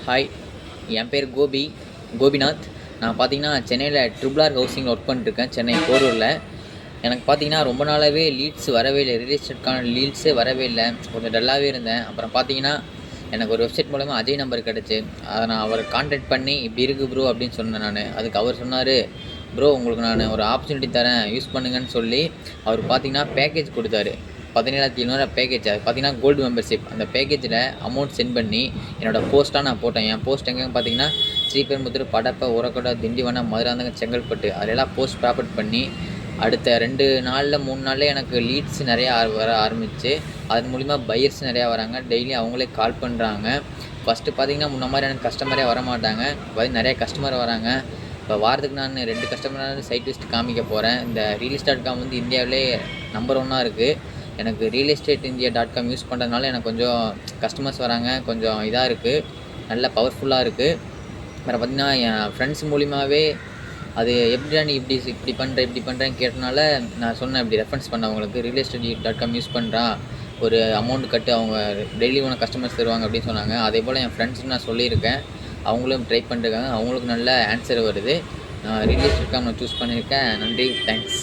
Hi, என் பேர் கோபிநாத். நான் பார்த்தீங்கன்னா சென்னையில் ட்ரிபிள் ஹவுசிங்கில் ஒர்க் பண்ணிட்டுருக்கேன், சென்னை போரூரில். எனக்கு பார்த்தீங்கன்னா ரொம்ப நாளாகவே லீட்ஸ் வரவே இல்லை, ரியல் எஸ்டேட்கான லீட்ஸே வரவே இல்லை. கொஞ்சம் டல்லாகவே இருந்தேன். அப்புறம் பார்த்தீங்கன்னா எனக்கு ஒரு வெப்சைட் மூலமாக அஜய் நம்பர் கிடச்சி. அதை நான் அவரை கான்டாக்ட் பண்ணி இப்படி இருக்குது ப்ரோ அப்படின்னு சொன்னேன் நான். அதுக்கு அவர் சொன்னார், ப்ரோ உங்களுக்கு நான் ஒரு ஆப்பர்ச்சுனிட்டி தரேன், யூஸ் பண்ணுங்கன்னு சொல்லி அவர் பார்த்தீங்கன்னா பேக்கேஜ் கொடுத்தாரு. 17,700 பேக்கேஜ். அது பார்த்தீங்கன்னா கோல்டு மெம்பர்ஷிப். அந்த பேக்கேஜில் அமௌண்ட் சென்ட் பண்ணி என்னோடய போஸ்ட்டாக நான் போட்டேன். என் போஸ்ட் எங்கேன்னு பார்த்தீங்கன்னா ஸ்ரீபெரும்புத்தூர், படப்பை, உரக்கோட்டை, திண்டிவனம், மதுராந்தகம், செங்கல்பட்டு அதெல்லாம் போஸ்ட் ப்ராப்பர்ட் பண்ணி அடுத்த 2 நாளில் 3 நாளில் எனக்கு லீட்ஸ் நிறையா வர ஆரம்பிச்சு. அதன் மூலிமா பையர்ஸ் நிறையா வராங்க. டெய்லி அவங்களே கால் பண்ணுறாங்க. ஃபஸ்ட்டு பார்த்தீங்கன்னா முன்ன மாதிரி எனக்கு கஸ்டமரே வர மாட்டாங்க. இப்போ நிறைய கஸ்டமர் வராங்க. இப்போ வாரத்துக்கு நான் 2 கஸ்டமராக சைட் விசிட் காமிக்க போகிறேன். இந்த realestate.com வந்து இந்தியாவிலே நம்பர் 1 இருக்குது. எனக்கு realestateIndia.com யூஸ் பண்ணுறதுனால எனக்கு கொஞ்சம் கஸ்டமர்ஸ் வராங்க. கொஞ்சம் இதாக இருக்குது, நல்ல பவர்ஃபுல்லாக இருக்குது. அப்புறம் பார்த்திங்கன்னா என் ஃப்ரெண்ட்ஸ் மூலிமாவே அது எப்படிடா நீ இப்படி பண்ணுறேன்னு கேட்டனால நான் சொன்னேன், இப்படி ரெஃபரன்ஸ் பண்ண அவங்களுக்கு realestateIndia.com யூஸ் பண்ணுறான், ஒரு அமௌண்ட் கட்டு, அவங்க டெய்லி உனக்கு கஸ்டமர்ஸ் தருவாங்க அப்படின்னு சொன்னாங்க. அதே போல் என் ஃப்ரெண்ட்ஸுக்கு நான் சொல்லியிருக்கேன், அவங்களும் ட்ரை பண்ணிருக்காங்க. அவங்களுக்கு நல்ல ஆன்சர் வருது. நான் realestate.com நான் சூஸ் பண்ணியிருக்கேன். நன்றி, தேங்க்ஸ்.